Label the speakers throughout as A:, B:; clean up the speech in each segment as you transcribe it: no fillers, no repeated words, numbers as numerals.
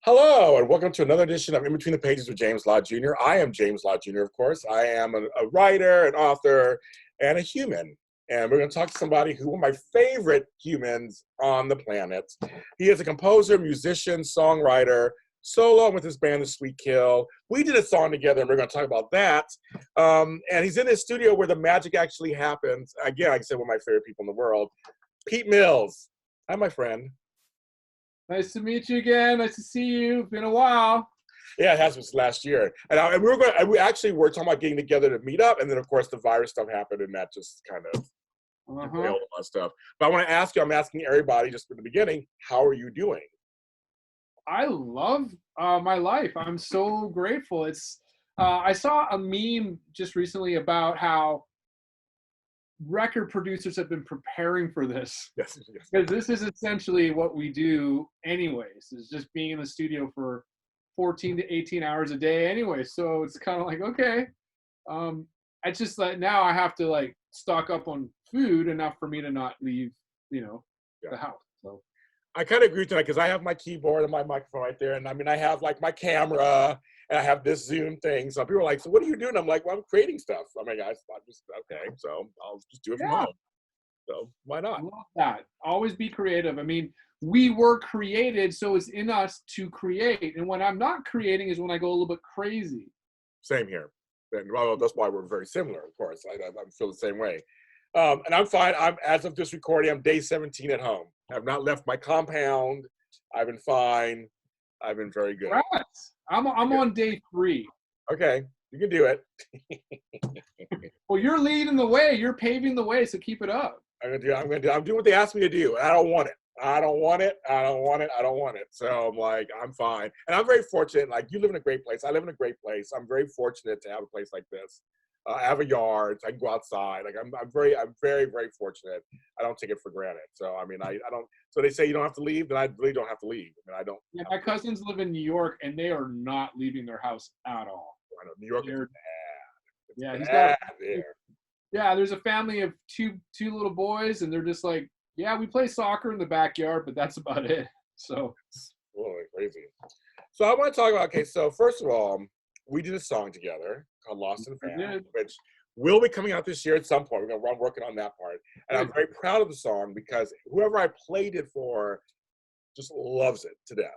A: Hello, and welcome to another edition of In Between the Pages with James Lott Jr. I am James Lott Jr., of course. I am a writer, an author, and a human. And we're going to talk to somebody who one of my favorite humans on the planet. He is a composer, musician, songwriter, solo with his band, The Sweet Kill. We did a song together, and we're going to talk about that. And he's in his studio where the magic actually happens. Again, like I said, one of my favorite people in the world, Pete Mills. Hi, my friend.
B: Nice to meet you again. Nice to see you. It's been a while.
A: Yeah, it has been last year, and we actually were talking about getting together to meet up, and then of course the virus stuff happened, and that just kind of derailed a lot of stuff. But I want to ask you, I'm asking everybody just from the beginning, how are you doing?
B: I love my life. I'm so grateful. I saw a meme just recently about how record producers have been preparing for this.
A: Yes.
B: Because this is essentially what we do anyways, is just being in the studio for 14 to 18 hours a day anyway. So it's kind of like, okay, I just like now I have to like stock up on food enough for me to not leave, the house. So
A: I kind of agree with that because I have my keyboard and my microphone right there, and I mean I have like my camera and I have this Zoom thing. So people are like, "So what are you doing?" I'm like, "Well, I'm creating stuff." I mean, I'm just okay. So I'll just do it from home. So why not?
B: I love that. Always be creative. I mean, we were created, so it's in us to create. And when I'm not creating is when I go a little bit crazy.
A: Same here. And well, that's why we're very similar, of course. I feel the same way. And I'm fine. As of this recording, I'm day 17 at home. I've not left my compound. I've been fine. I've been very good.
B: Congrats. I'm on day 3.
A: Okay, you can do it.
B: Well, you're leading the way. You're paving the way, so keep it up.
A: I'm doing what they asked me to do. And I don't want it. I don't want it. So I'm like, I'm fine. And I'm very fortunate. Like, you live in a great place. I live in a great place. I'm very fortunate to have a place like this. I have a yard. So I can go outside. Like, I'm very, very fortunate. I don't take it for granted. So, I mean, I don't. So they say you don't have to leave, then I really don't have to leave. I mean, I don't.
B: Yeah, my cousins live in New York, and they are not leaving their house at all.
A: I know New York is bad.
B: Yeah, he's
A: bad
B: got.
A: there.
B: Yeah, there's a family of two little boys, and they're just like, yeah, we play soccer in the backyard, but that's about it. So
A: it's really crazy. So I want to talk about, okay, so first of all, we did a song together called Lost and Found, which will be coming out this year at some point. I'm working on that part. And I'm very proud of the song because whoever I played it for just loves it to death.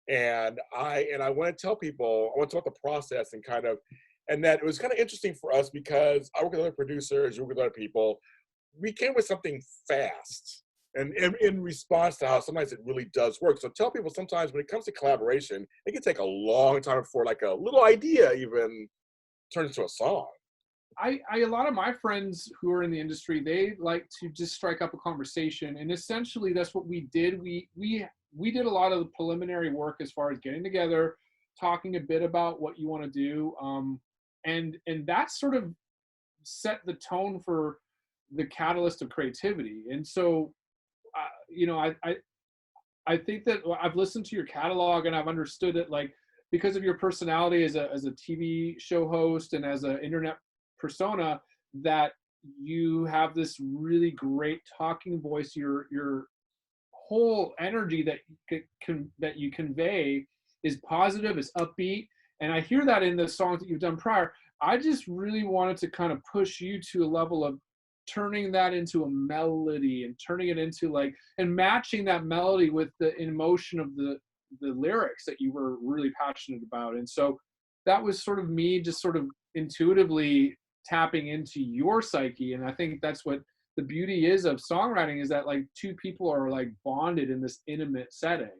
A: And I want to tell people, I want to talk about the process and that it was kind of interesting for us because I work with other producers, you work with other people. We came with something fast and in response to how sometimes it really does work. So tell people sometimes when it comes to collaboration, it can take a long time before like a little idea even turns into a song.
B: A lot of my friends who are in the industry, they like to just strike up a conversation. And essentially that's what we did. We did a lot of the preliminary work as far as getting together, talking a bit about what you want to do. And that sort of set the tone for the catalyst of creativity. And so, I think that I've listened to your catalog and I've understood it, like, because of your personality as a TV show host and as an internet persona, that you have this really great talking voice. Your whole energy that you convey is positive, is upbeat. And I hear that in the songs that you've done prior. I just really wanted to kind of push you to a level of turning that into a melody and turning it into and matching that melody with the emotion of the lyrics that you were really passionate about. And so that was sort of me just sort of intuitively tapping into your psyche. And I think that's what the beauty is of songwriting, is that like two people are like bonded in this intimate setting.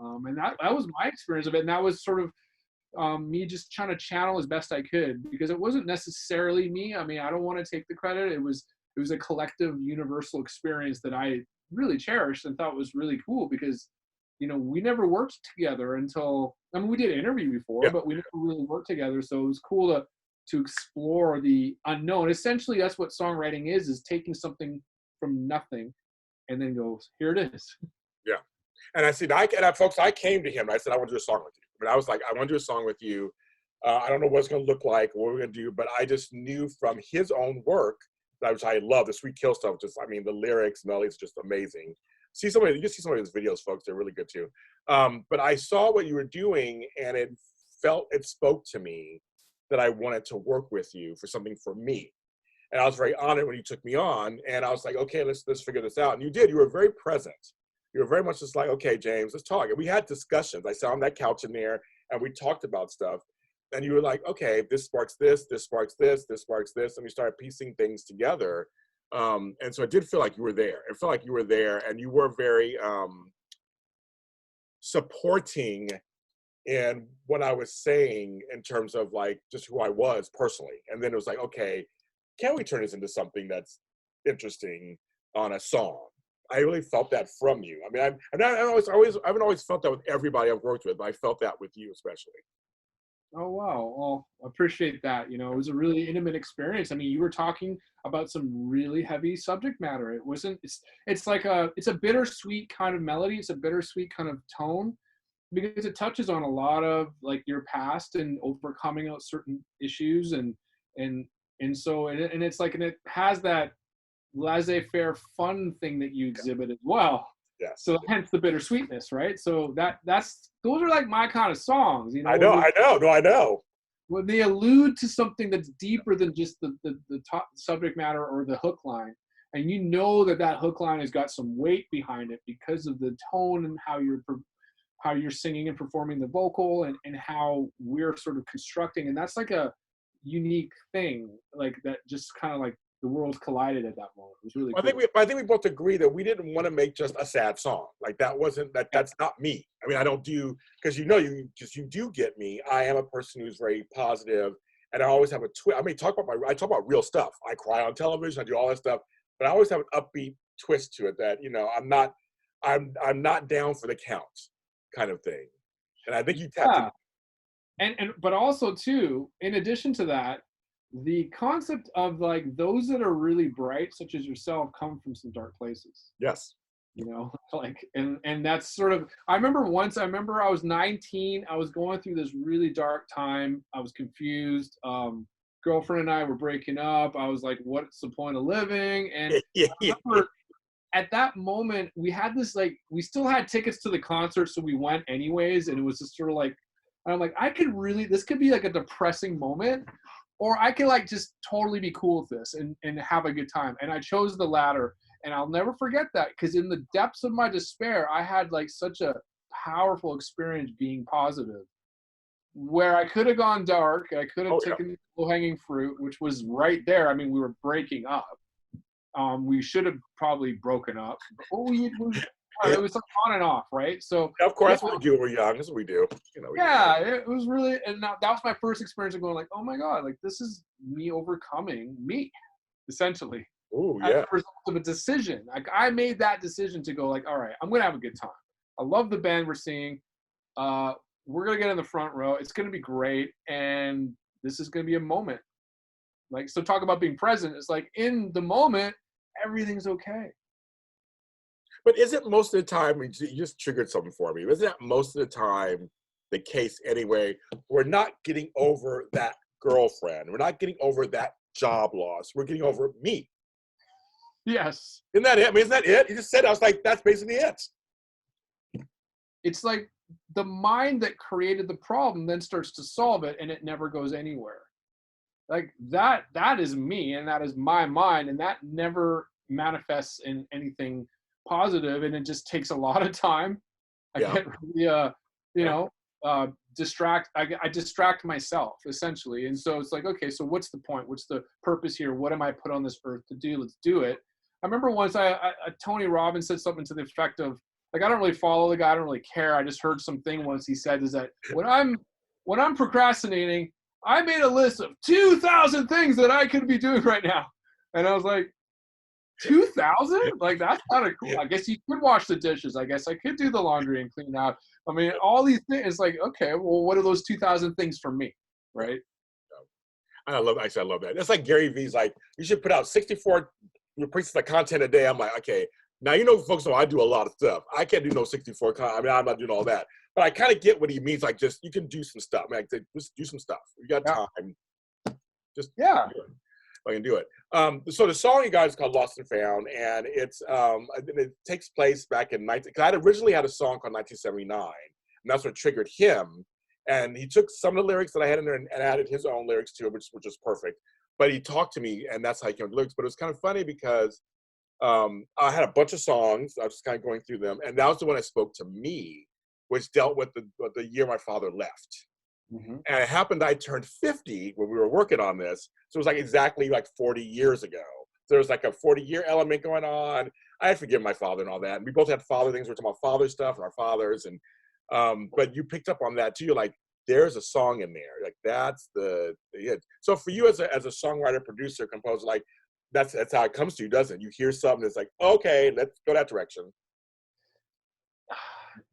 B: And that was my experience of it. And that was sort of me just trying to channel as best I could, because it wasn't necessarily me. I mean, I don't want to take the credit. It was a collective universal experience that I really cherished and thought was really cool, because, we never worked together until, I mean, we did interview before, but we never really worked together. So it was cool to explore the unknown. Essentially, that's what songwriting is taking something from nothing and then goes, here it is.
A: Yeah. And I said, folks, I came to him. I said, I want to do a song with you. I mean, I was like, I want to do a song with you. I don't know what it's going to look like, what we're going to do, but I just knew from his own work, which I love, the Sweet Kill stuff. Just, I mean, the lyrics, melodies, just amazing. see some of his videos, folks. They're really good too. But I saw what you were doing, and it spoke to me that I wanted to work with you for something for me. And I was very honored when you took me on, and I was like, okay, let's figure this out. And you did. You were very present. You were very much just like, okay, James, let's talk. And we had discussions. I sat on that couch in there, and we talked about stuff. And you were like, okay, this sparks this sparks this sparks this. And we started piecing things together. And so it did feel like you were there. It felt like you were there, and you were very supporting in what I was saying in terms of like just who I was personally. And then it was like, okay, can we turn this into something that's interesting on a song? I really felt that from you. I mean, I haven't always felt that with everybody I've worked with, but I felt that with you especially.
B: Oh, wow. Well, I appreciate that. It was a really intimate experience. I mean, you were talking about some really heavy subject matter. It's a bittersweet kind of melody. It's a bittersweet kind of tone, because it touches on a lot of like your past and overcoming certain issues. And so it's like, and it has that laissez-faire fun thing that you exhibit as well.
A: Yeah.
B: So hence the bittersweetness, right? So those are like my kind of songs,
A: I know.
B: When they allude to something that's deeper than just the top subject matter or the hook line, and that hook line has got some weight behind it because of the tone and how you're singing and performing the vocal, and how we're sort of constructing, and that's like a unique thing, like that just kind of like the worlds collided at that moment. It was really cool.
A: I think we both agree that we didn't want to make just a sad song. Like that's not me. I mean, I don't do, because you do get me. I am a person who's very positive, and I always have a twist. I mean, I talk about real stuff. I cry on television. I do all that stuff, but I always have an upbeat twist to it that, I'm not down for the count kind of thing. And I think you tapped
B: in. But also too, in addition to that, the concept of like those that are really bright, such as yourself, come from some dark places.
A: Yes.
B: Like, and that's sort of, I remember I was 19, I was going through this really dark time. I was confused. Girlfriend and I were breaking up. I was like, what's the point of living? And I remember at that moment, we had this, like, we still had tickets to the concert, so we went anyways. And it was just sort of like, I'm like, this could be like a depressing moment, or I could like just totally be cool with this and have a good time. And I chose the latter, and I'll never forget that, because in the depths of my despair, I had like such a powerful experience being positive, where I could have gone dark. I could have taken the low-hanging fruit, which was right there. I mean, we were breaking up. We should have probably broken up. It was on and off, right? So
A: of course, that's what we do when we're young. That's what we do.
B: It was really, and that was my first experience of going like, oh my God, like this is me overcoming me, essentially.
A: Oh yeah.
B: As a result of a decision. Like I made that decision to go like, all right, I'm gonna have a good time. I love the band we're seeing. We're gonna get in the front row. It's gonna be great, and this is gonna be a moment. Like, so talk about being present. It's like in the moment, everything's okay.
A: But isn't most of the time, you just triggered something for me, isn't that most of the time the case anyway? We're not getting over that girlfriend. We're not getting over that job loss. We're getting over me.
B: Yes.
A: Isn't that it? I mean, isn't that it? You just said it. I was like, that's basically it.
B: It's like the mind that created the problem then starts to solve it, and it never goes anywhere. Like that is me, and that is my mind, and that never manifests in anything positive, and it just takes a lot of time. I get really, I distract myself essentially, and so it's like, okay, so what's the point? What's the purpose here? What am I put on this earth to do? Let's do it. I remember once Tony Robbins said something to the effect of, like, I don't really follow the guy, I don't really care. I just heard something once he said is that when I'm procrastinating, I made a list of 2,000 things that I could be doing right now, and I was like, 2,000? Like, that's kind of cool. I guess you could wash the dishes. I guess I could do the laundry and clean out. I mean, all these things. It's like, okay, well, what are those 2,000 things for me, right?
A: I love that. That's like Gary Vee's like, you should put out 64 pieces of content a day. I'm like, okay, now folks know I do a lot of stuff. I can't do no 64. I mean, I'm not doing all that. But I kind of get what he means. Like, just you can do some stuff. Like, just do some stuff. You got time. Just I can do it. So the song you guys is called Lost and Found, and it takes place back in 19. Because I had originally had a song called 1979, and that's what triggered him. And he took some of the lyrics that I had in there and added his own lyrics to it, which was perfect. But he talked to me, and that's how he came with the lyrics. But it was kind of funny because I had a bunch of songs. I was just kind of going through them, and that was the one I spoke to me, which dealt with the year my father left.
B: Mm-hmm.
A: And it happened I turned 50 when we were working on this. So it was like exactly like 40 years ago. So there was like a 40-year element going on. I had forgiven my father and all that. And we both had father things. We were talking about father stuff and our fathers. And but you picked up on that too. You're like, there's a song in there. Like that's the it. So for you as a songwriter, producer, composer, like that's how it comes to you, doesn't it? You hear something that's like, okay, let's go that direction.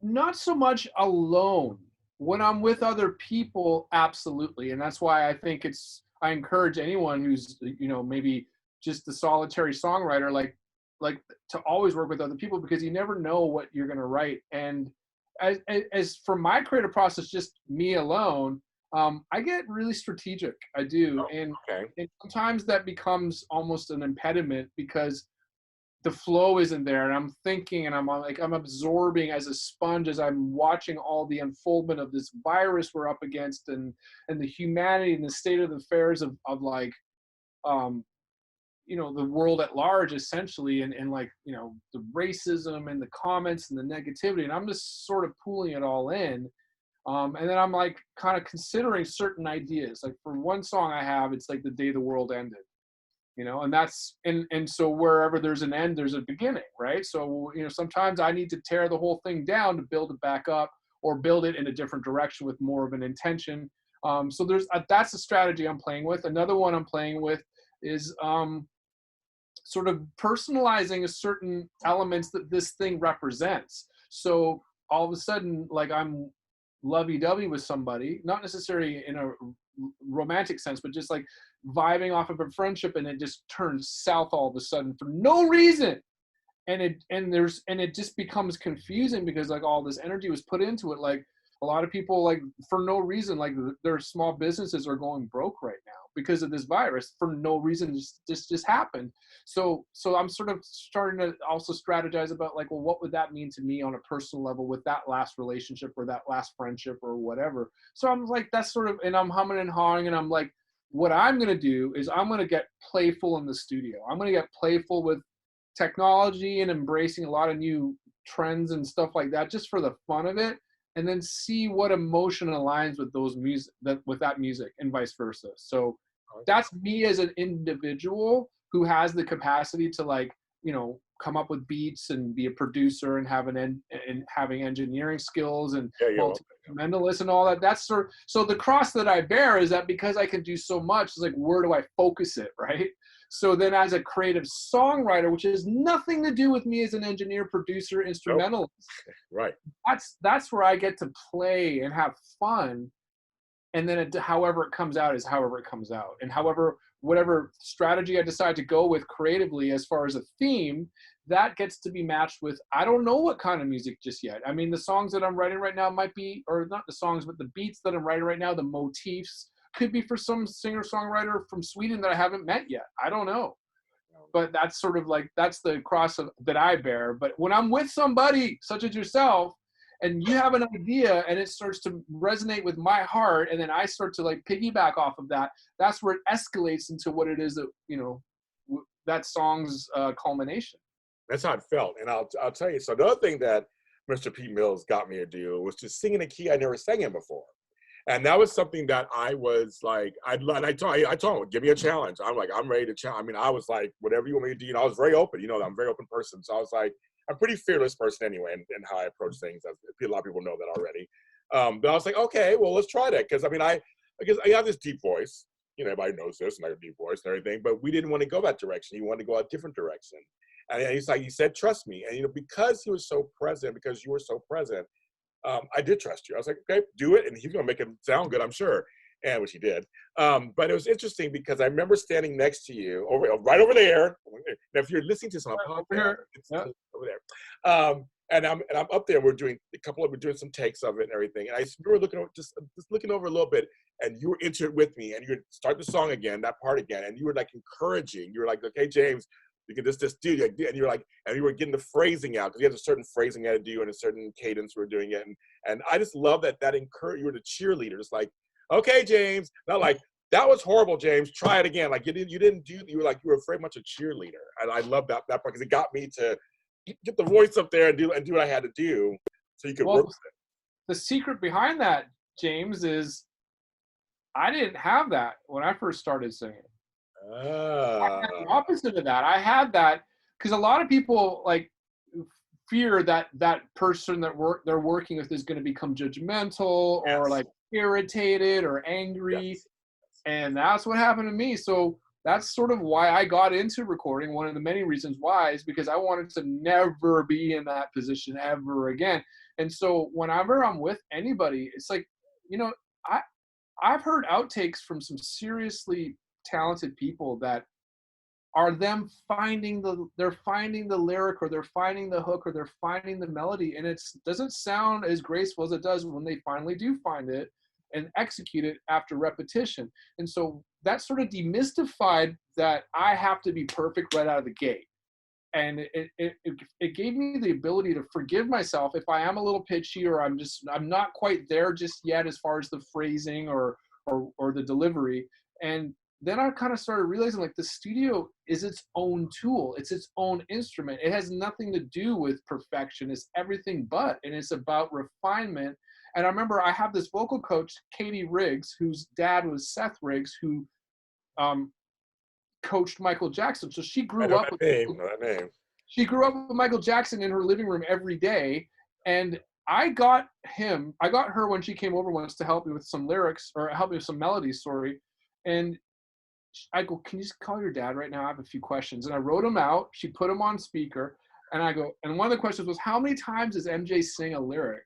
B: Not so much alone. When I'm with other people, absolutely. And that's why I think I encourage anyone who's, maybe just a solitary songwriter, like to always work with other people, because you never know what you're going to write. And as for my creative process, just me alone, I get really strategic. I do. And sometimes that becomes almost an impediment because the flow isn't there, and I'm thinking, and I'm absorbing as a sponge as I'm watching all the unfoldment of this virus we're up against, and the humanity and the state of affairs of like, the world at large, essentially, and the racism and the comments and the negativity, and I'm just sort of pulling it all in, and then I'm like kind of considering certain ideas. Like for one song I have, it's like The Day the World Ended. And that's, and so wherever there's an end, there's a beginning, right? So, sometimes I need to tear the whole thing down to build it back up, or build it in a different direction with more of an intention. So that's a strategy I'm playing with. Another one I'm playing with is sort of personalizing a certain elements that this thing represents. So all of a sudden, like I'm lovey-dovey with somebody, not necessarily in a romantic sense, but just like vibing off of a friendship, and it just turns south all of a sudden for no reason, and it just becomes confusing because like all this energy was put into it. Like a lot of people, like for no reason, like their small businesses are going broke right now because of this virus for no reason. Just happened. So I'm sort of starting to also strategize about like, well, what would that mean to me on a personal level with that last relationship or that last friendship or whatever. So I'm like, that's sort of, and I'm humming and hawing, and I'm like, what I'm going to do is I'm going to get playful in the studio. I'm going to get playful with technology and embracing a lot of new trends and stuff like that, just for the fun of it, and then see what emotion aligns with that music, and vice versa. So that's me as an individual who has the capacity to like, come up with beats and be a producer and having engineering skills and multi-instrumentalist and all that. That's so the cross that I bear is that because I can do so much, it's like, where do I focus it, right? So then as a creative songwriter, which has nothing to do with me as an engineer, producer, instrumentalist,
A: right?
B: That's where I get to play and have fun. And then however it comes out is however it comes out. And whatever strategy I decide to go with creatively as far as a theme, that gets to be matched with, I don't know what kind of music just yet. I mean, the songs that I'm writing right now might be, or not the songs, but the beats that I'm writing right now, the motifs, could be for some singer-songwriter from Sweden that I haven't met yet. I don't know. But that's sort of like, that's the cross that I bear. But when I'm with somebody such as yourself, and you have an idea and it starts to resonate with my heart, and then I start to like piggyback off of that, that's where it escalates into what it is that, that song's culmination.
A: That's how it felt. And I'll tell you, so the other thing that Mr. Pete Mills got me to do was to sing in a key I never sang in before. And that was something that I was like, I told him, give me a challenge. I'm like, I'm ready to challenge. I mean, I was like, whatever you want me to do. I was very open. I'm a very open person. So I was like, I'm a pretty fearless person anyway, in how I approach things. A lot of people know that already. But I was like, okay, well, let's try that. Because I mean, I have this deep voice. Everybody knows this, and I have a deep voice and everything. But we didn't want to go that direction. He wanted to go a different direction. And he's like, he said, trust me. And because he was so present, because you were so present, I did trust you. I was like, okay, do it. And he's going to make it sound good, I'm sure. And which he did. But it was interesting because I remember standing next to you right over there. Now, if you're listening to this on a podcast, it's over there. I'm up there. We're doing some takes of it and everything. And we were looking over, just looking over a little bit, and you were into it with me, and you would start the song again, that part again, and you were like encouraging. You were like, okay, James, you can just do it. And you're like, and you were getting the phrasing out because you had a certain phrasing you had to do and a certain cadence we were doing it. And I just love that encourage. You were the cheerleader, just like, okay, James, not like, that was horrible, James. Try it again. Like you were very much a cheerleader, and I love that part because it got me to get the voice up there and do what I had to do, so you could work with it.
B: The secret behind that, James, is I didn't have that when I first started singing. I had the opposite of that. I had that because a lot of people like fear that person that they're working with is going to become judgmental or like irritated or angry. Yes. And that's what happened to me. So that's sort of why I got into recording. One of the many reasons why is because I wanted to never be in that position ever again. And so whenever I'm with anybody, it's like, I've heard outtakes from some seriously talented people that are them they're finding the lyric, or they're finding the hook, or they're finding the melody. And it doesn't sound as graceful as it does when they finally do find it and execute it after repetition. And so that sort of demystified that I have to be perfect right out of the gate. And it gave me the ability to forgive myself if I am a little pitchy, or I'm not quite there just yet as far as the phrasing or the delivery. And then I kind of started realizing like the studio is its own tool. It's its own instrument. It has nothing to do with perfection. It's everything but, and it's about refinement. And I remember I have this vocal coach, Katie Riggs, whose dad was Seth Riggs, who coached Michael Jackson. So she grew up with Michael Jackson in her living room every day. And I got her when she came over once to help me with some lyrics, or help me with some melodies, sorry. And I go, can you just call your dad right now? I have a few questions. And I wrote them out. She put them on speaker. And I go, and one of the questions was, how many times does MJ sing a lyric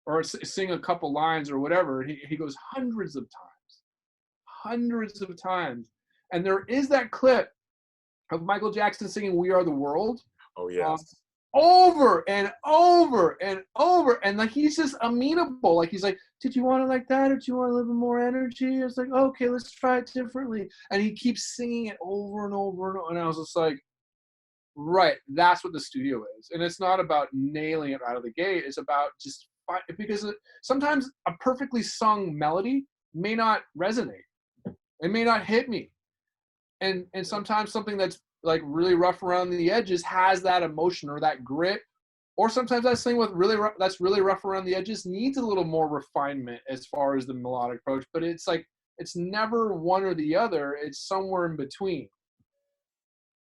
B: or sing a couple lines or whatever? And he goes, hundreds of times. And there is that clip of Michael Jackson singing We Are the World.
A: Oh, yes.
B: Over and over and over. And like, he's just amenable. Like, he's like, did you want it like that, or do you want a little bit more energy? It's like, okay, let's try it differently. And he keeps singing it over and over and over. And I was just like, right, that's what the studio is. And it's not about nailing it out of the gate. It's about just, because sometimes a perfectly sung melody may not resonate. It may not hit me. And sometimes something that's like really rough around the edges has that emotion or that grit. Or sometimes that thing that's really rough around the edges needs a little more refinement as far as the melodic approach. But it's like, it's never one or the other. It's somewhere in between.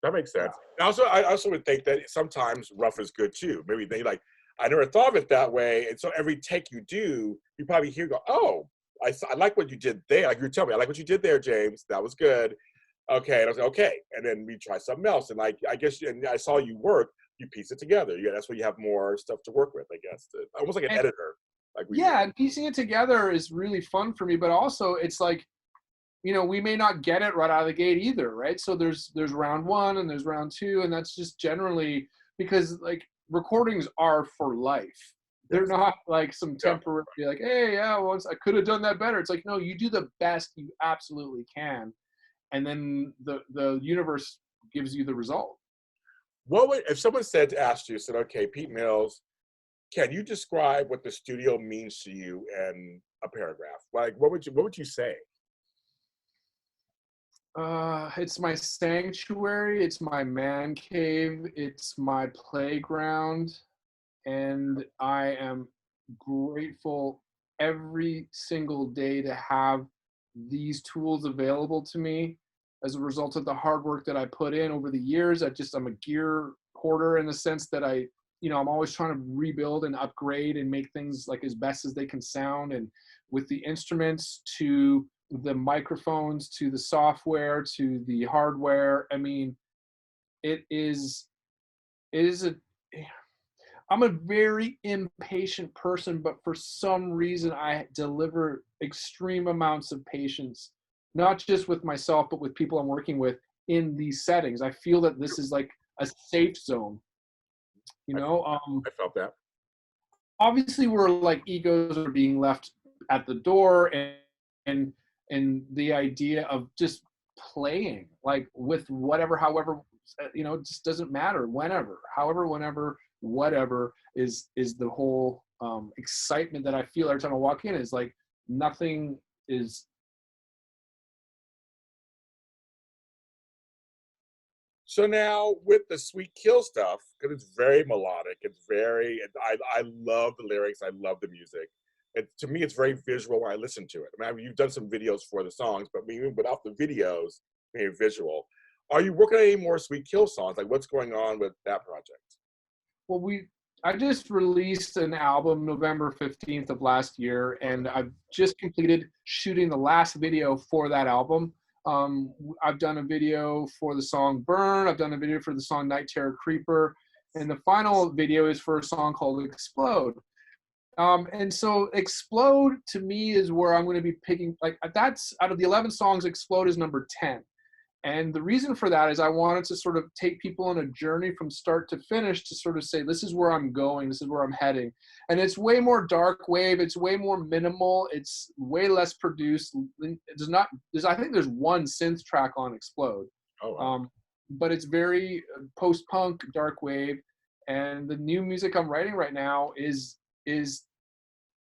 A: That makes sense. Yeah. I also would think that sometimes rough is good too. Maybe they like, I never thought of it that way. And so every take you do, you probably hear, go, oh, I like what you did there. Like you were telling me, I like what you did there, James. That was good. Okay. And I was like, okay. And then we try something else. And like, I guess, and I saw you work, you piece it together. Yeah, that's where you have more stuff to work with, I guess. Almost like an editor.
B: And piecing it together is really fun for me, but also it's like, we may not get it right out of the gate either, right? So there's round one and there's round two, and that's just generally because like recordings are for life. They're not like some temporary, like, hey, yeah, once I could have done that better. It's like, no, you do the best you absolutely can. And then the universe gives you the result.
A: What would, if someone said okay, Pete Mills, can you describe what the studio means to you in a paragraph? Like, what would you say?
B: It's my sanctuary. It's my man cave. It's my playground. And I am grateful every single day to have these tools available to me as a result of the hard work that I put in over the years. I'm a gear hoarder in the sense that I'm always trying to rebuild and upgrade and make things like as best as they can sound. And with the instruments to the microphones, to the software, to the hardware, I mean, I'm a very impatient person, but for some reason I deliver extreme amounts of patience, not just with myself, but with people I'm working with in these settings. I feel that this is like a safe zone.
A: I felt that.
B: obviously we're like egos are being left at the door, and and the idea of just playing like with whatever, however, it just doesn't matter, whenever, however, whenever, whatever is the whole excitement that I feel every time I walk in. Is like nothing is.
A: So now with the Sweet Kill stuff, because it's very melodic, I love the lyrics, I love the music. To me, it's very visual when I listen to it. I mean, you've done some videos for the songs, but even without the videos, being visual. Are you working on any more Sweet Kill songs? Like, what's going on with that project?
B: Well, I just released an album November 15th of last year, and I've just completed shooting the last video for that album. I've done a video for the song Burn. I've done a video for the song Night Terror Creeper. And the final video is for a song called Explode. And so Explode to me is where I'm going to be picking, like, that's out of the 11 songs, Explode is number 10. And the reason for that is I wanted to sort of take people on a journey from start to finish to sort of say, this is where I'm going, this is where I'm heading. And it's way more dark wave, it's way more minimal, it's way less produced. I think there's one synth track on Explode.
A: Oh, wow.
B: But it's very post-punk, dark wave. And the new music I'm writing right now is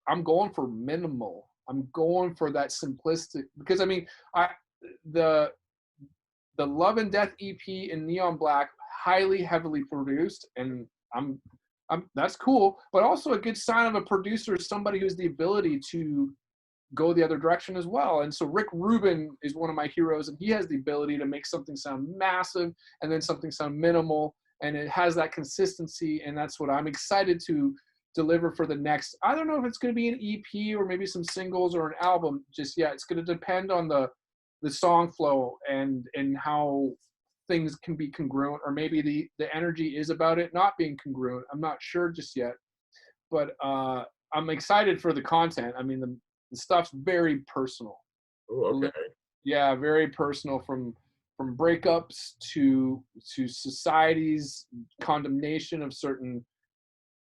B: I'm going for minimal. I'm going for that simplistic, because I mean, the Love and Death EP in Neon Black, highly, heavily produced, and I'm that's cool, but also a good sign of a producer is somebody who has the ability to go the other direction as well. And so Rick Rubin is one of my heroes, and he has the ability to make something sound massive and then something sound minimal, and it has that consistency, and that's what I'm excited to deliver for the next. I don't know if it's going to be an EP or maybe some singles or an album just yet. It's going to depend on the song flow and how things can be congruent, or maybe the energy is about it not being congruent. I'm not sure just yet, but I'm excited for the content. I mean, the stuff's very personal.
A: Oh, okay.
B: Yeah, very personal, from breakups to society's condemnation of certain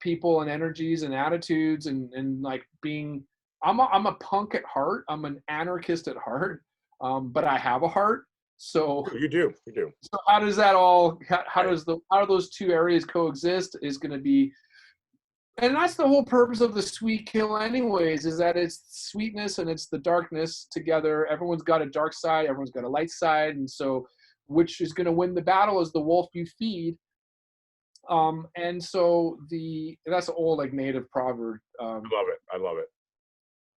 B: people and energies and attitudes, and like being, I'm a punk at heart. I'm an anarchist at heart. But I have a heart. So
A: you do.
B: So how does that all? How do those two areas coexist? Is going to be, and that's the whole purpose of the Sweet Kill, anyways. Is that it's sweetness and it's the darkness together. Everyone's got a dark side. Everyone's got a light side, and so which is going to win the battle is the wolf you feed. And so that's an old like native proverb.
A: I love it.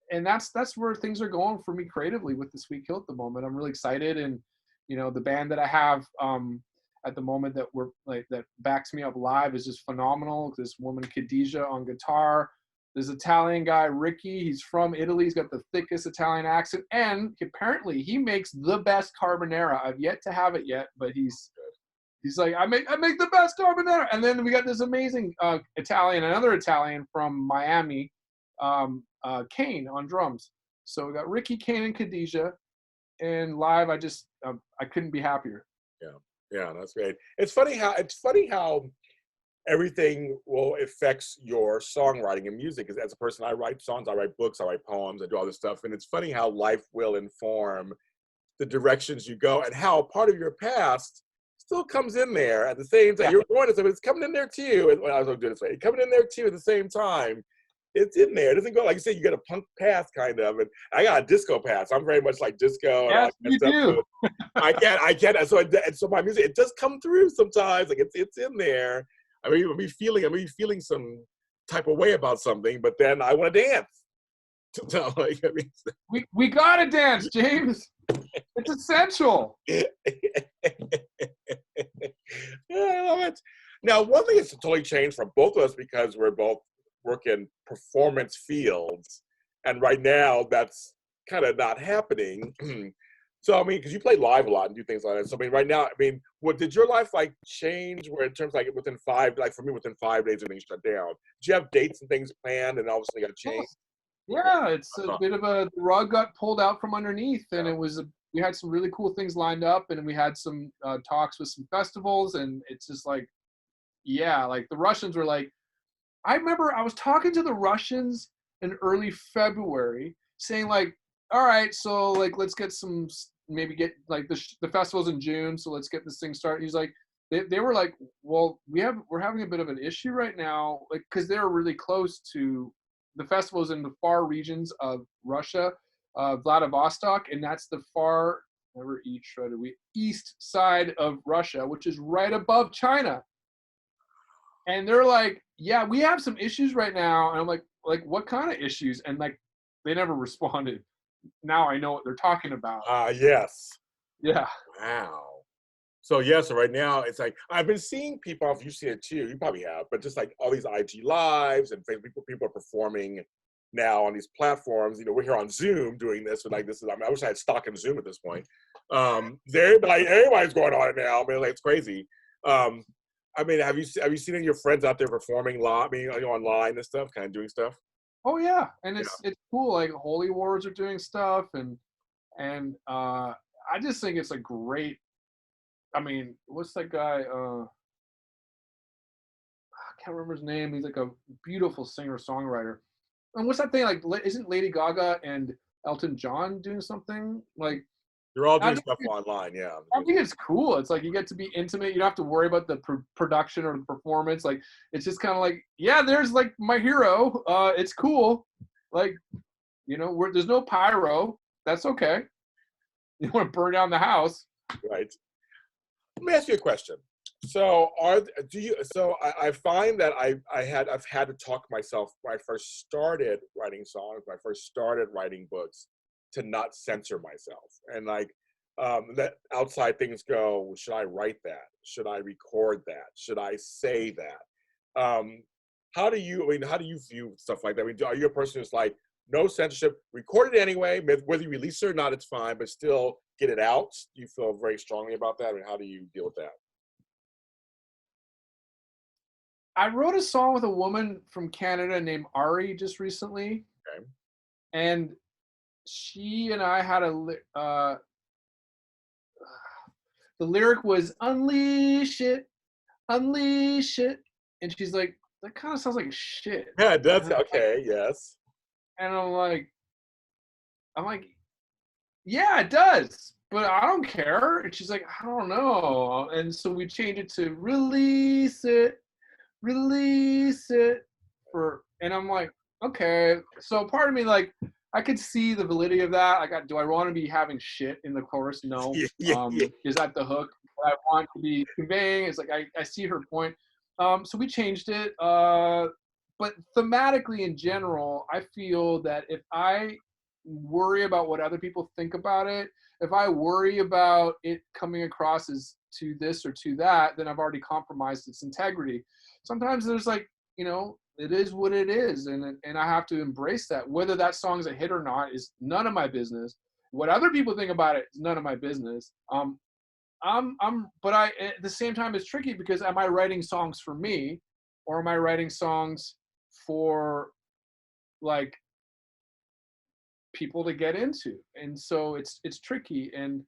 B: And that's where things are going for me creatively with the Sweet Kill at the moment. I'm really excited, and the band that I have at the moment that backs me up live is just phenomenal. This woman Khadija on guitar, this Italian guy Ricky, he's from Italy, he's got the thickest Italian accent, and apparently he makes the best carbonara. I've yet to have it yet, but he's like, I make the best carbonara. And then we got this amazing another Italian from Miami, Kane on drums. So we got Ricky, Kane, and Khadija, and live I couldn't be happier.
A: Yeah, that's great. It's funny how everything affects your songwriting and music. As a person, I write songs, I write books, I write poems, I do all this stuff, and it's funny how life will inform the directions you go, and how part of your past still comes in there at the same time. Yeah. You're going to something, it's coming in there too. And I was going to do this way, coming in there too at the same time. It's in there. It doesn't go, like you said, you get a punk path kind of, and I got a disco path. I'm very much like disco.
B: Yes,
A: and
B: you do.
A: So I get it. So my music, it does come through sometimes. Like it's in there. I mean, I'm feeling some type of way about something, but then I want to dance. So, like, I mean,
B: we gotta dance, James. It's essential.
A: Yeah, I love it. Now, one thing that's totally changed for both of us, because we're both work in performance fields, and right now that's kind of not happening. So I mean, because you play live a lot and do things like that. So I mean, right now, I mean, what did your life like change? Where in terms like within 5 days everything shut down. Did you have dates and things planned, and obviously got changed?
B: Yeah, it's a bit of the rug got pulled out from underneath, and we had some really cool things lined up, and we had some talks with some festivals, and it's just like, yeah, like the Russians were like, I remember I was talking to the Russians in early February, saying like, all right, so like let's get some, maybe get like the festival's in June, so let's get this thing started. He's like, they were like, well, we're having a bit of an issue right now, like because they're really close to the festivals in the far regions of Russia, Vladivostok, and that's the far never east side of Russia, which is right above China. And they're like, yeah, we have some issues right now. And I'm like, what kind of issues? And like, they never responded. Now I know what they're talking about.
A: Yes.
B: Yeah.
A: Wow. So yeah, so right now it's like I've been seeing people. If you see it too, you probably have, but just like all these IG lives and Facebook, people are performing now on these platforms. You know, we're here on Zoom doing this, and like this is. I mean, I wish I had stock in Zoom at this point. Everybody's going on it now. I mean, like it's crazy. I mean, have you seen any of your friends out there performing live? I mean, online and stuff, kind of doing stuff.
B: Oh yeah, and
A: Yeah.
B: it's cool. Like Holy Wars are doing stuff, and I just think it's a great. I mean, what's that guy? I can't remember his name. He's like a beautiful singer songwriter. And what's that thing like? Isn't Lady Gaga and Elton John doing something like?
A: You're all
B: I
A: doing
B: think,
A: stuff online, yeah.
B: I think it's cool. It's like you get to be intimate. You don't have to worry about the production or the performance. Like it's just kind of like, yeah, there's like my hero. It's cool. Like, you know, there's no pyro. That's okay. You want to burn down the house.
A: Right. Let me ask you a question. So I find that I've had to talk myself when I first started writing songs, when I first started writing books, to not censor myself and like let outside things go. Should I write that? Should I record that? Should I say that? How do you view stuff like that? I mean, are you a person who's like no censorship, record it anyway, whether you release it or not, it's fine, but still get it out? Do you feel very strongly about that? I mean, how do you deal with that?
B: I wrote a song with a woman from Canada named Ari just recently,
A: Okay.
B: and she and I had the lyric was unleash it, and she's like, that kind of sounds like shit.
A: Yeah, it does. Okay, yes.
B: And I'm like, yeah, it does, but I don't care. And she's like, I don't know. And so we changed it to release it and I'm like, okay. So part of me, like, I could see the validity of that. Like, do I want to be having shit in the chorus? No.
A: Yeah.
B: Is that the hook that I want to be conveying? It's like, I see her point. So we changed it. But thematically in general, I feel that if I worry about what other people think about it, if I worry about it coming across as to this or to that, then I've already compromised its integrity. Sometimes there's like, you know, it is what it is, and I have to embrace that. Whether that song's a hit or not is none of my business. What other people think about it is none of my business. But at the same time, it's tricky because am I writing songs for me, or am I writing songs for like people to get into? And so it's tricky. And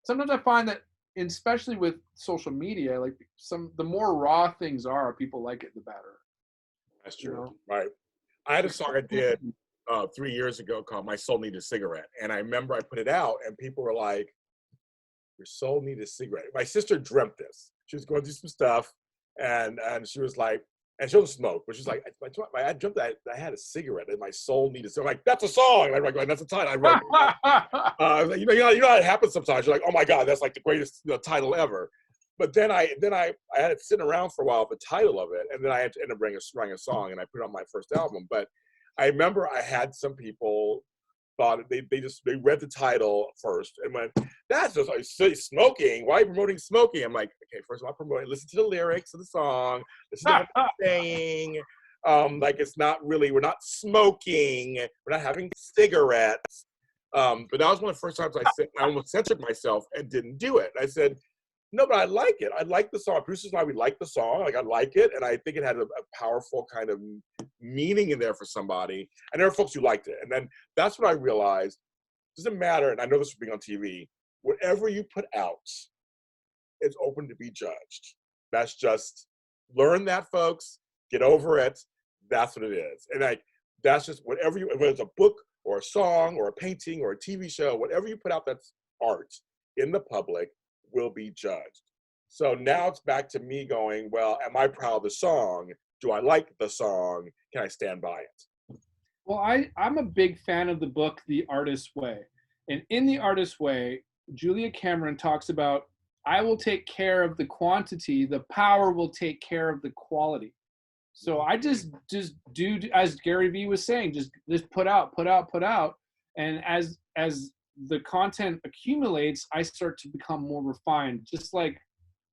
B: sometimes I find that, especially with social media, like the more raw things are, people like it the better.
A: That's
B: You
A: true.
B: know?
A: Right. I had a song I did 3 years ago called My Soul Needs a Cigarette. And I remember I put it out and people were like, your soul needs a cigarette. My sister dreamt this. She was going through some stuff and she was like, and she doesn't smoke, but she's like, I dreamt that I had a cigarette and my soul needed. So I'm like, that's a song. I'm like, that's a title I wrote. You know how it happens sometimes. You're like, oh my God, that's like the greatest title ever. But then I had it sitting around for a while, the title of it, and then I had to end up writing a song, and I put it on my first album. But I remember I had some people thought they read the title first and went, that's just like smoking. Why are you promoting smoking? I'm like, okay, first of all, listen to the lyrics of the song, listen to what they're saying. Like it's not really, we're not smoking, we're not having cigarettes. But that was one of the first times I almost censored myself and didn't do it. I said, no, but I like it. I like the song. Producers and I, we like the song. Like I like it, and I think it had a powerful kind of meaning in there for somebody. And there are folks who liked it. And then that's when I realized it doesn't matter. And I know this from being on TV. Whatever you put out is open to be judged. That's just learn that, folks. Get over it. That's what it is. And like, that's just whatever you, whether it's a book or a song or a painting or a TV show, whatever you put out that's art in the public will be judged. So now it's back to me going, well, am I proud of the song? Do I like the song? Can I stand by it?
B: Well, I'm a big fan of the book, The Artist's Way. And in The Artist's Way, Julia Cameron talks about, I will take care of the quantity, the power will take care of the quality. So I just do, as Gary Vee was saying, just put out. And as the content accumulates, I start to become more refined. Just like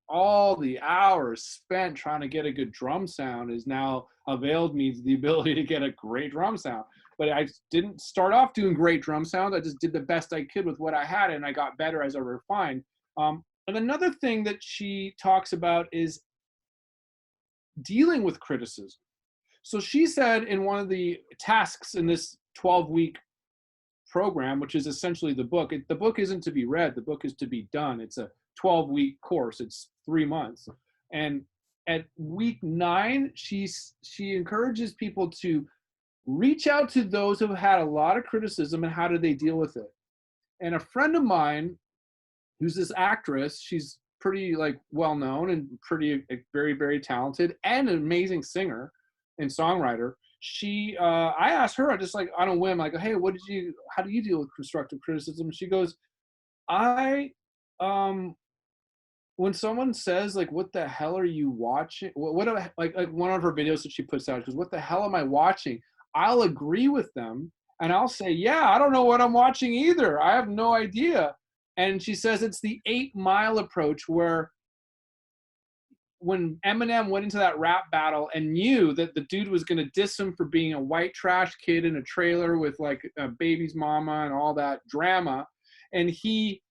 B: all the hours spent trying to get a good drum sound has now availed me the ability to get a great drum sound. But I didn't start off doing great drum sounds. I just did the best I could with what I had, and I got better as I refined. And another thing that she talks about is dealing with criticism. So she said in one of the tasks in this 12-week program, which is essentially the book isn't to be read, the book is to be done. It's a 12-week course. It's 3 months. And at week 9, she encourages people to reach out to those who have had a lot of criticism and how do they deal with it. And a friend of mine who's this actress, she's pretty like well known and pretty very, very talented and an amazing singer and songwriter. She I asked her just like on a whim, like, hey, how do you deal with constructive criticism? She goes, when someone says like, what the hell are you watching? Like one of her videos that she puts out, she goes, what the hell am I watching? I'll agree with them and I'll say, yeah, I don't know what I'm watching either. I have no idea. And she says it's the 8 Mile approach, where when Eminem went into that rap battle and knew that the dude was going to diss him for being a white trash kid in a trailer with like a baby's mama and all that drama, and he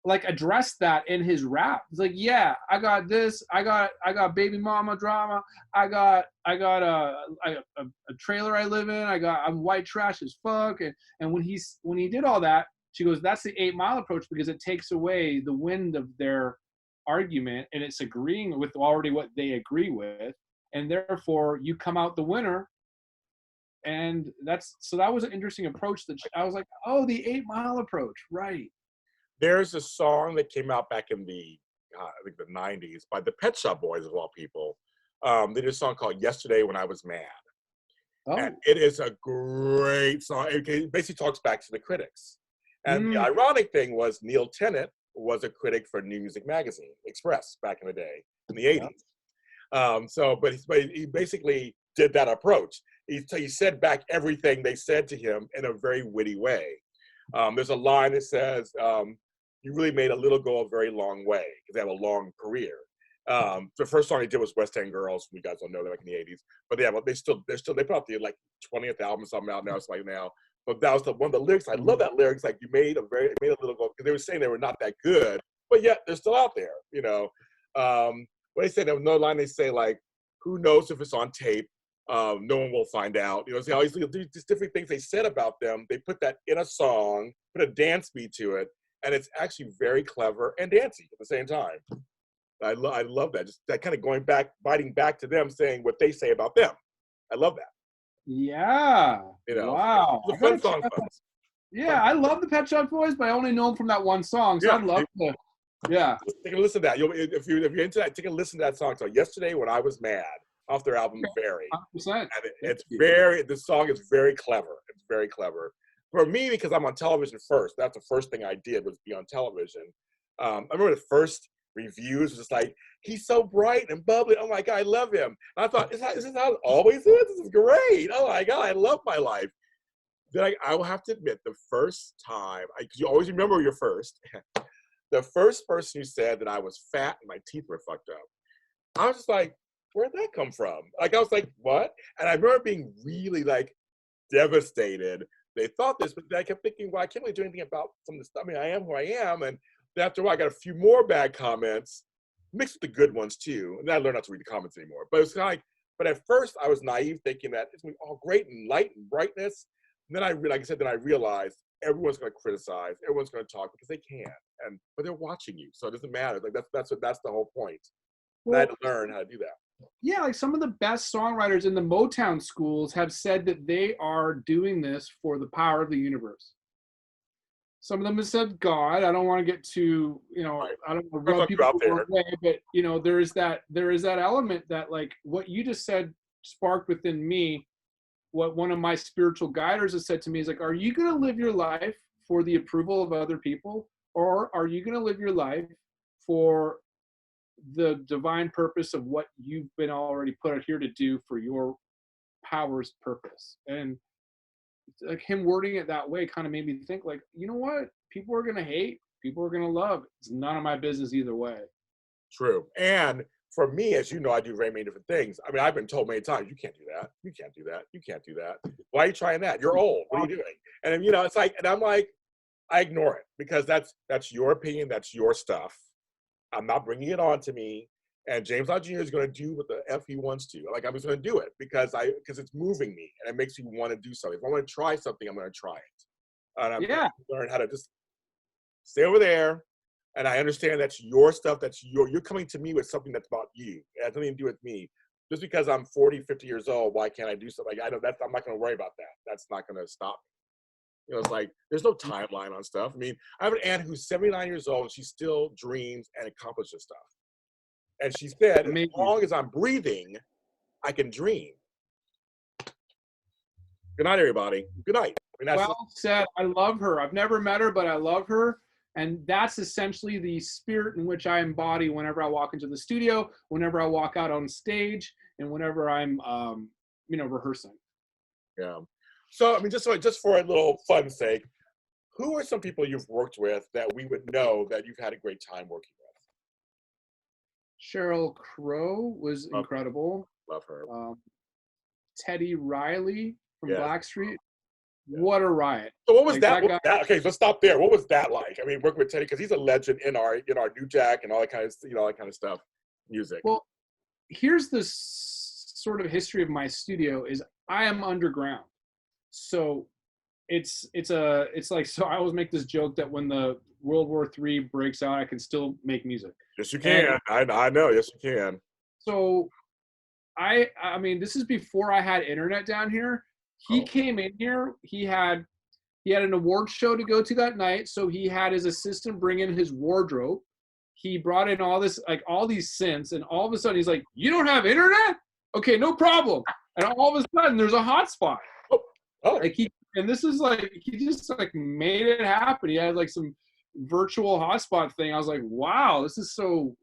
B: like addressed that in his rap. It's like, yeah, I got this, I got baby mama drama, I got a trailer I live in, I'm white trash as fuck, and when he did all that, she goes, that's the 8 Mile approach, because it takes away the wind of their argument and it's agreeing with already what they agree with, and therefore you come out the winner. And that was an interesting approach that I was like, oh, the 8 Mile approach, right?
A: There's a song that came out back in the I think the 90s by the Pet Shop Boys of all people. They did a song called Yesterday When I Was Mad. Oh. And it is a great song. It basically talks back to the critics. And the ironic thing was Neil Tennant was a critic for New Music Magazine, Express, back in the day, in the 80s. But he basically did that approach. He said back everything they said to him in a very witty way. There's a line that says, you really made a little go a very long way, because they have a long career. The first song he did was West End Girls. You guys don't know that, back in the 80s. But they put out the like 20th album, something out now. It's like now. But that was one of the lyrics. I love that lyrics. Like, you made a little go, because they were saying they were not that good, but yet they're still out there. You know, what they say, there was no line. They say like, who knows if it's on tape? No one will find out. You know, see all these different things they said about them. They put that in a song, put a dance beat to it, and it's actually very clever and dancey at the same time. I love that. Just that kind of biting back to them, saying what they say about them. I love that.
B: Yeah.
A: You know,
B: wow.
A: It's a fun song.
B: Yeah, I love the Pet Shop Boys, but I only know them from that one song. So I'd love to. Yeah.
A: Take a listen to that. If you're into that, take a listen to that song. So Yesterday When I Was Mad, off their album Very.
B: 100%.
A: And the song is very clever. It's very clever. For me, because I'm on television first, that's the first thing I did was be on television. I remember the first reviews was just like, he's so bright and bubbly. Oh my God, I love him. And I thought, is this how it always is? This is great. Oh my God, I love my life. Then I will have to admit, the first time, because you always remember your first, the first person who said that I was fat and my teeth were fucked up, I was just like, where'd that come from? Like, I was like, what? And I remember being really like devastated. They thought this, but then I kept thinking, well, I can't really do anything about some of the stuff. I mean, I am who I am. And then after a while, I got a few more bad comments, mixed with the good ones too. And then I learned not to read the comments anymore. But it was kind of like, but at first I was naive, thinking that it's going to be all great and light and brightness. And then I realized everyone's going to criticize, everyone's going to talk because they can, but they're watching you, so it doesn't matter. Like that's the whole point. Well, I had to learn how to do that.
B: Yeah, like some of the best songwriters in the Motown schools have said that they are doing this for the power of the universe. Some of them have said God. I don't want to get too,
A: Right.
B: I don't want to
A: That's
B: rub
A: what
B: people
A: out
B: the wrong
A: there.
B: way, but there is that element that, like, what you just said sparked within me. What one of my spiritual guiders has said to me is like, are you going to live your life for the approval of other people, or are you going to live your life for the divine purpose of what you've been already put out here to do for your power's purpose? And like him wording it that way kind of made me think, like, you know what? People are going to hate, people are going to love. It's none of my business either way.
A: True. And for me, as you know, I do very many different things. I mean, I've been told many times, you can't do that. You can't do that. You can't do that. Why are you trying that? You're old. What are you doing? And then, it's like, and I'm like, I ignore it because that's your opinion. That's your stuff. I'm not bringing it on to me. And James Lott Jr. is going to do what the F he wants to. Like, I'm just going to do it because it's moving me and it makes me want to do something. If I want to try something, I'm going to try it. And I'm going to learn how to just stay over there. And I understand that's your stuff. You're coming to me with something that's about you. It has nothing to do with me. Just because I'm 40, 50 years old, why can't I do something? Like, I'm not going to worry about that. That's not going to stop me. It's like, there's no timeline on stuff. I mean, I have an aunt who's 79 years old, and she still dreams and accomplishes stuff. And she said, as long as I'm breathing, I can dream. Good night, everybody. Good night. I mean,
B: Well said. I love her. I've never met her, but I love her. And that's essentially the spirit in which I embody whenever I walk into the studio, whenever I walk out on stage, and whenever I'm, rehearsing.
A: Yeah. So, I mean, just for a little fun sake, who are some people you've worked with that we would know that you've had a great time working with?
B: Sheryl Crow was incredible.
A: Love her.
B: Teddy Riley from Blackstreet.
A: Yeah.
B: What a riot.
A: So what was that? Okay, let's stop there. What was that like? I mean, working with Teddy, because he's a legend in our New Jack and all that kind of stuff, music.
B: Well, here's the sort of history of my studio is I am underground. So it's like, so I always make this joke that when the World War III breaks out, I can still make music.
A: Yes, you can. I know. Yes, you can.
B: So I mean, this is before I had internet down here. He came in here. He had an award show to go to that night, so he had his assistant bring in his wardrobe. He brought in all these synths, and all of a sudden he's like, "You don't have internet? Okay, no problem." And all of a sudden there's a hotspot. Like he just like made it happen. He had like some virtual hotspot thing. I was like, wow, this is so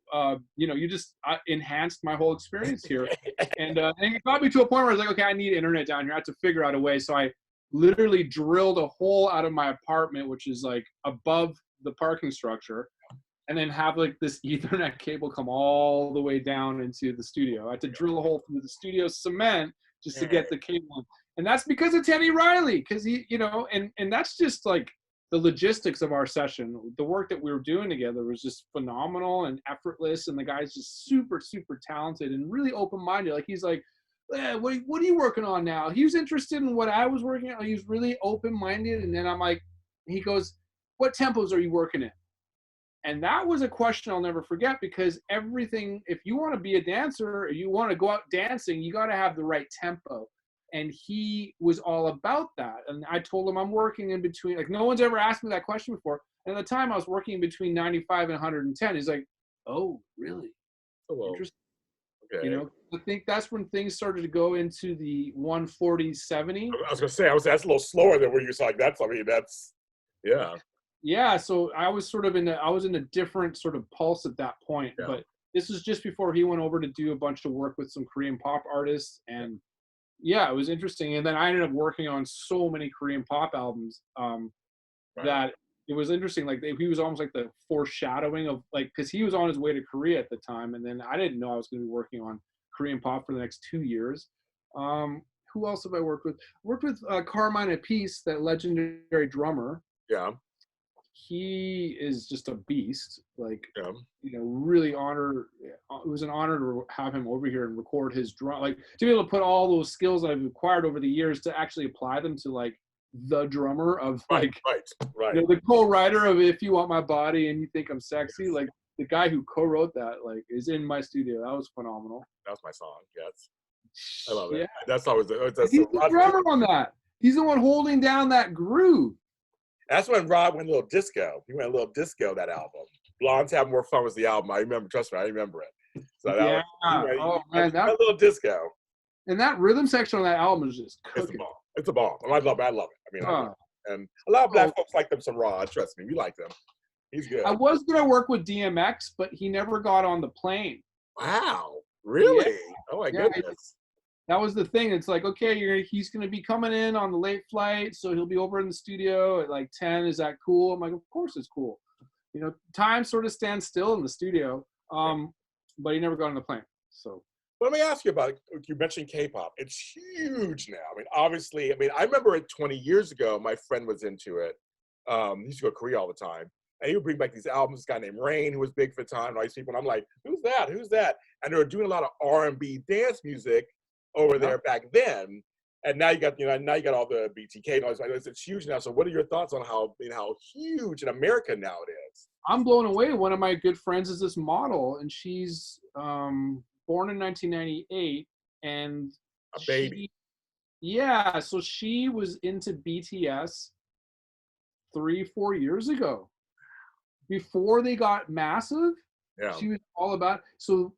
B: you just enhanced my whole experience here. And it got me to a point where I was like, okay, I need internet down here. I have to figure out a way. So I literally drilled a hole out of my apartment, which is like above the parking structure, and then have like this Ethernet cable come all the way down into the studio. I had to drill a hole through the studio cement just to get the cable. And that's because of Teddy Riley, because he, and that's just like the logistics of our session. The work that we were doing together was just phenomenal and effortless, and the guy's just super, super talented and really open-minded. Like, he's like, what are you working on now? He was interested in what I was working on. He was really open-minded, and then I'm like, he goes, what tempos are you working in? And that was a question I'll never forget, because everything, if you want to be a dancer or you want to go out dancing, you got to have the right tempo. And he was all about that. And I told him I'm working in between, like, no one's ever asked me that question before. And at the time I was working in between 95 and 110. He's like, oh, really?
A: Hello.
B: Interesting.
A: Okay.
B: I think that's when things started to go into the 140, 70.
A: I was going to say, that's a little slower than where you saw. Like, yeah.
B: Yeah. So I was sort of in a different sort of pulse at that point. Yeah. But this was just before he went over to do a bunch of work with some Korean pop artists. And yeah, it was interesting. And then I ended up working on so many Korean pop albums that it was interesting. Like, he was almost like the foreshadowing of, like, because he was on his way to Korea at the time. And then I didn't know I was going to be working on Korean pop for the next 2 years. Who else have I worked with? Worked with Carmine Appice, that legendary drummer.
A: Yeah.
B: He is just a beast. Like, really it was an honor to have him over here and record his drum, like, to be able to put all those skills I've acquired over the years to actually apply them to, like, the drummer of, like,
A: right.
B: the co-writer of If You Want My Body and You Think I'm Sexy. Like, the guy who co-wrote that like is in my studio. That was phenomenal.
A: That was my song. Yes, I love it.
B: Yeah.
A: That's always that's
B: He's
A: so
B: the drummer on that. He's the one holding down that groove.
A: That's when Rob went a little disco. He went a little disco, that album. Blondes Have More Fun was the album. I remember, trust me, I remember it. So that
B: Yeah.
A: was,
B: Man,
A: he went a little disco.
B: and that rhythm section on that album is just
A: It's a
B: cooking.
A: bomb. It's a bomb. I love it. I love it. I mean, I love it. And a lot of black folks like them some Rod. Trust me, we like them. He's good.
B: I was gonna work with DMX, but he never got on the plane.
A: Wow. Really?
B: Yeah.
A: Oh my
B: Yeah,
A: goodness.
B: That was the thing. It's like, okay, he's gonna be coming in on the late flight, so he'll be over in the studio at like 10. Is that cool? I'm like, of course it's cool. You know, time sort of stands still in the studio. But he never got on the plane. So
A: Let me ask you about it. You mentioned K-pop. It's huge now. I mean, obviously, I remember it 20 years ago, my friend was into it. He used to go to Korea all the time. And he would bring back these albums, this guy named Rain, who was big for the time, and all these people. And I'm like, who's that? Who's that? And they were doing a lot of R&B dance music over there back then. And now you got, now you got all the BTK and all this. It's huge now. So what are your thoughts on how huge in America now it is?
B: I'm blown away. One of my good friends is this model, and she's born in 1998, and
A: a baby.
B: So she was into BTS 3-4 years ago. Before they got massive, she was all about. So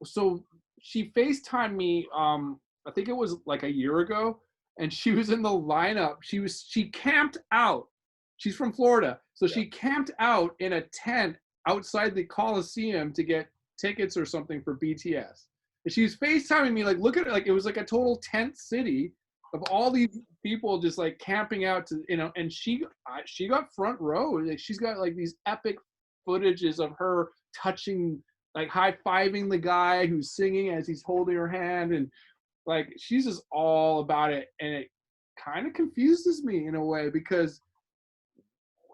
B: she FaceTimed me. I think it was like a year ago, and she was in the lineup. She camped out. She's from Florida, so she camped out in a tent outside the Coliseum to get tickets or something for BTS. And she was FaceTiming me, like, look at it, like it was like a total tent city of all these people just like camping out to, and she got front row. Like she's got like these epic footages of her touching, like high-fiving the guy who's singing as he's holding her hand, and like she's just all about it. And it kind of confuses me in a way, because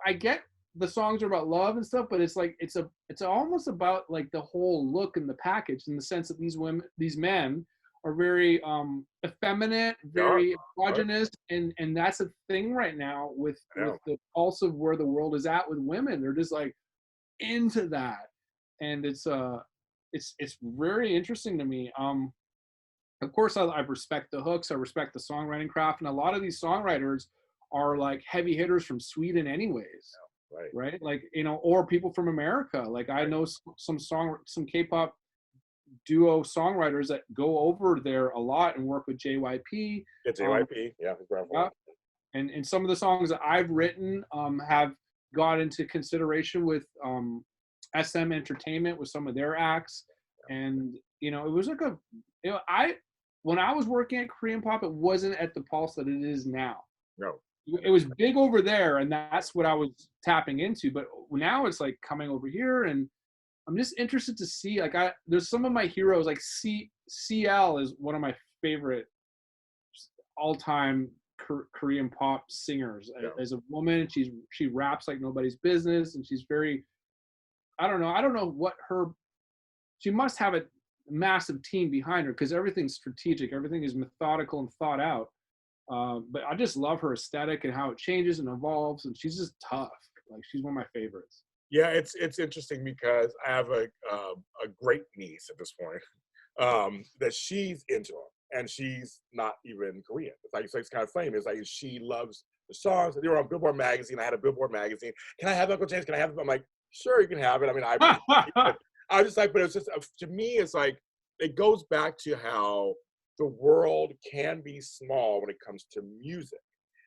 B: I get the songs are about love and stuff, but it's like it's almost about like the whole look and the package, in the sense that these men are very effeminate, very androgynous, and that's a thing right now with the pulse of where the world is at with women. They're just like into that, and it's very interesting to me. Of course, I respect the hooks, I respect the songwriting craft, and a lot of these songwriters are like heavy hitters from Sweden anyways. Right? Like, or people from America. Like I know some K-pop duo songwriters that go over there a lot and work with JYP.
A: Yeah, JYP,
B: and some of the songs that I've written have got into consideration with SM Entertainment with some of their acts. And it was like when I was working at Korean pop, it wasn't at the pulse that it is now.
A: No.
B: It was big over there, and that's what I was tapping into. But now it's like coming over here, and I'm just interested to see. Like, there's some of my heroes. Like CL is one of my favorite all-time Korean pop singers. Yeah. As a woman, she raps like nobody's business, and she's very. I don't know what her. She must have a massive team behind her, because everything's strategic. Everything is methodical and thought out. But I just love her aesthetic and how it changes and evolves, and she's just tough. Like, she's one of my favorites.
A: Yeah, it's interesting because I have a great niece at this point that she's into them, and she's not even Korean. It's kind of funny. It's like she loves the songs. They were on Billboard magazine. I had a Billboard magazine. Can I have Uncle James? Can I have it? I'm like, sure, you can have it. I mean, I just like, but it's just, to me, it's like it goes back to how the world can be small when it comes to music.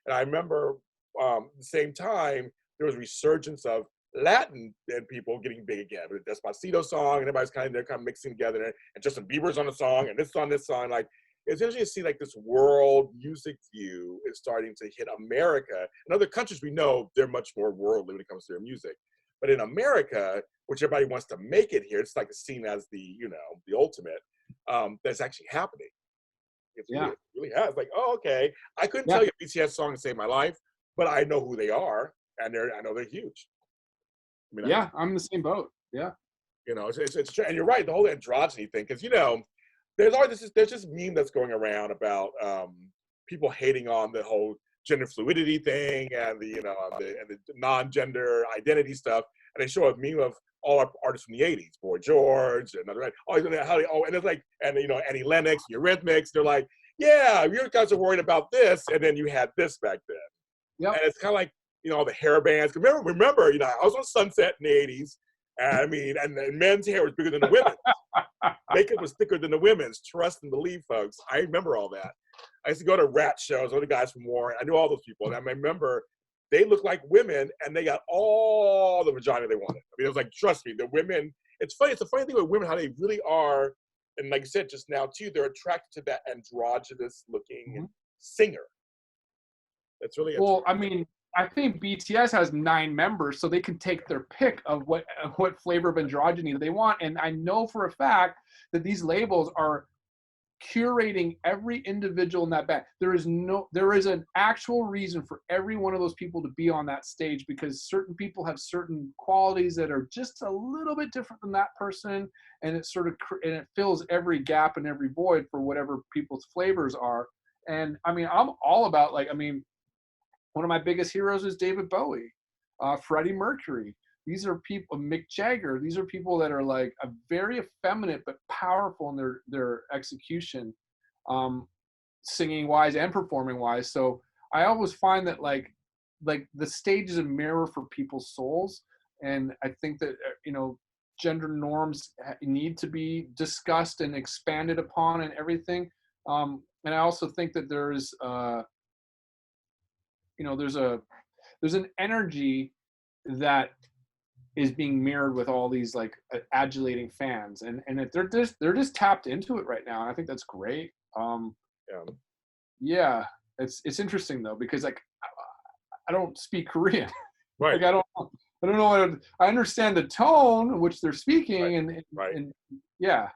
A: And I remember at the same time, there was a resurgence of Latin and people getting big again. With the Despacito song, and everybody's kind of mixing together, and Justin Bieber's on a song, and this on this song. Like, it's interesting to see like this world music view is starting to hit America. In other countries, we know they're much more worldly when it comes to their music. But in America, which everybody wants to make it here, it's like seen as the ultimate. That's actually happening. It really has. Like, oh, okay. I couldn't tell you a BTS song to save my life, but I know who they are, and I know they're huge. I mean,
B: I'm in the same boat. Yeah.
A: It's and you're right. The whole androgyny thing, because there's this meme that's going around about people hating on the whole gender fluidity thing and the non-gender identity stuff, and they show a meme of all our artists from the '80s, Boy George, and and it's like, and Annie Lennox, Eurythmics. They're like, yeah, you guys are worried about this, and then you had this back then.
B: Yep.
A: And it's kind of like the hair bands. Remember, I was on Sunset in the '80s. And men's hair was bigger than the women's. Makeup was thicker than the women's. Trust and believe, folks. I remember all that. I used to go to rat shows, all the guys from Warren. I knew all those people. And I remember they looked like women and they got all the vagina they wanted. I mean, it was like, trust me, the women, it's funny. It's a funny thing with women, how they really are. And like I said just now, too, they're attracted to that androgynous looking singer. That's really
B: well, I mean, I think BTS has 9 members, so they can take their pick of what flavor of androgyny they want. And I know for a fact that these labels are curating every individual in that band. There is an actual reason for every one of those people to be on that stage, because certain people have certain qualities that are just a little bit different than that person, and it it fills every gap and every void for whatever people's flavors are. And I mean, I'm all about one of my biggest heroes is David Bowie, Freddie Mercury. These are people, Mick Jagger. These are people that are like a very effeminate but powerful in their execution, singing wise and performing wise. So I always find that like the stage is a mirror for people's souls, and I think that gender norms need to be discussed and expanded upon and everything. And I also think that there's there's an energy that is being mirrored with all these like adulating fans, and they're just tapped into it right now, and I think that's great. Yeah, it's interesting though, because like I don't speak Korean,
A: right?
B: Like I don't know I understand the tone in which they're speaking,
A: right.
B: And yeah.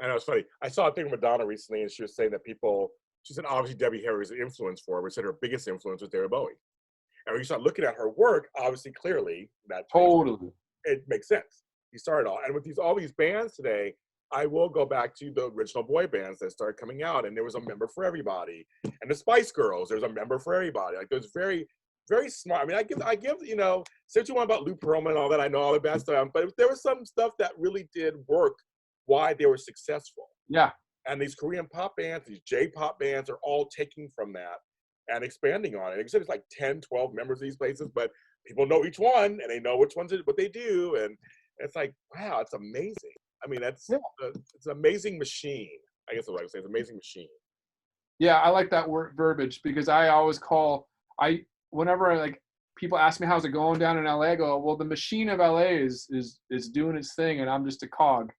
A: I know, it's funny. I saw a thing with Madonna recently, and she was saying that she said obviously Debbie Harry was an influence for her, but said her biggest influence was David Bowie. And when you start looking at her work, obviously, clearly, it makes sense. He started and with all these bands today, I will go back to the original boy bands that started coming out, and there was a member for everybody. And the Spice Girls, there's a member for everybody. Like, there's very, very smart. I mean, I give say what you want about Lou Pearlman and all that. I know all the bad stuff, but there was some stuff that really did work. Why they were successful.
B: Yeah.
A: And these Korean pop bands, these J-pop bands are all taking from that and expanding on it. Except it's like 10, 12 members of these places, but people know each one and they know which ones what they do. And it's like, wow, it's amazing. I mean, it's an amazing machine. I guess what I would say, it's an amazing machine.
B: Yeah, I like that word verbiage, because I always whenever people ask me how's it going down in LA, I go, well, the machine of LA is doing its thing, and I'm just a cog.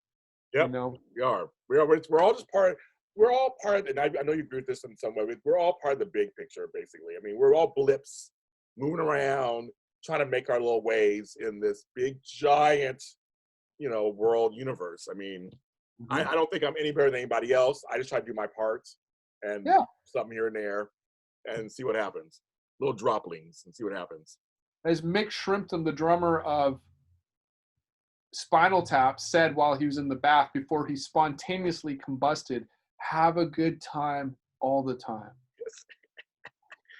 A: Yep, we are. We're all just part. We're all part, and I know you agree with this in some way, but we're all part of the big picture, basically. I mean, we're all blips moving around, trying to make our little ways in this big, giant, world universe. I mean, I don't think I'm any better than anybody else. I just try to do my parts and something here and there and see what happens. Little droplings and see what happens.
B: As Mick Shrimpton, the drummer of Spinal Tap, said while he was in the bath before he spontaneously combusted, have a good time all the time.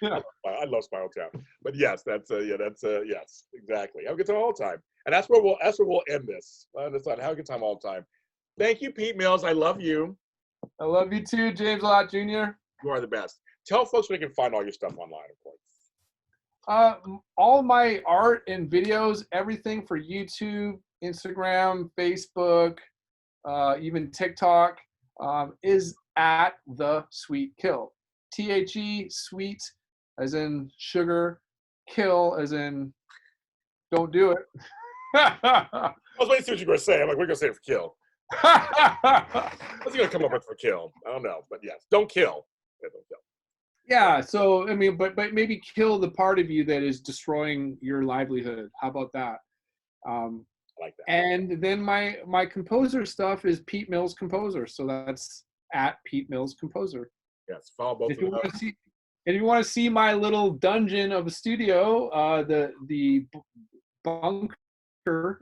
A: Yes. I love Spinal Tap. But yes, yes, exactly. Have a good time all the time. And that's where we'll end this. Have a good time all the time. Thank you, Pete Mills. I love you.
B: I love you too, James Lott Jr.
A: You are the best. Tell folks where they can find all your stuff online, of course.
B: All my art and videos, everything for YouTube, Instagram, Facebook, even TikTok, is at The Sweet Kill. THE, sweet, as in sugar, kill, as in don't do it.
A: I was waiting to see what you were going to say. I'm like, we're going to say it for kill. What's he going to come up with for kill? I don't know, but yes, don't kill. Yeah, don't kill.
B: Yeah, so, I mean, but maybe kill the part of you that is destroying your livelihood. How about that?
A: I like that.
B: And then my composer stuff is Pete Mills Composer. So that's at Pete Mills Composer.
A: Yes, follow both of them.
B: If you want to see my little dungeon of a studio, the bunker,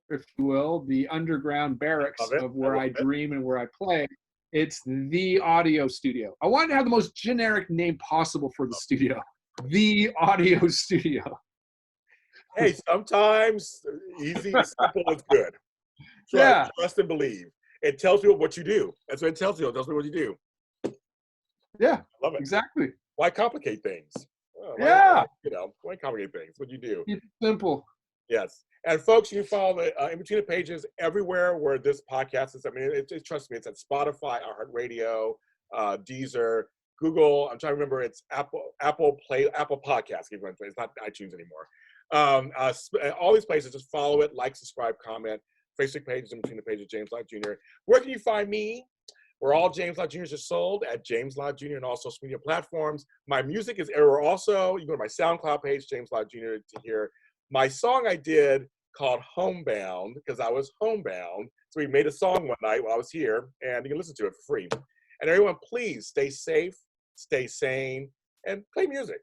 B: if you will, the underground barracks of where I dream and where I play, it's the audio studio. I wanted to have the most generic name possible for the studio. the audio studio.
A: Hey, sometimes easy, simple is good.
B: Yeah.
A: Trust and believe. It tells you what you do. That's what it tells you. It tells me what you do.
B: Yeah.
A: I love it.
B: Exactly.
A: Why complicate things?
B: Yeah.
A: Why complicate things? What you do.
B: Keep it simple.
A: Yes. And folks, you can follow the In Between the Pages everywhere where this podcast is. I mean, trust me, it's at Spotify, iHeartRadio, Deezer, Google. I'm trying to remember. It's Apple Podcasts. It's not iTunes anymore. All these places, just follow it, like, subscribe, comment. Facebook page is In Between the Pages, James Lott Jr. Where can you find me? Where all James Lott Jr.'s are sold at James Lott Jr. and all social media platforms. My music is everywhere also. You can go to my SoundCloud page, James Lott Jr. to hear my song I did called Homebound, because I was homebound. So we made a song one night while I was here, and you can listen to it for free. And everyone, please stay safe, stay sane, and play music.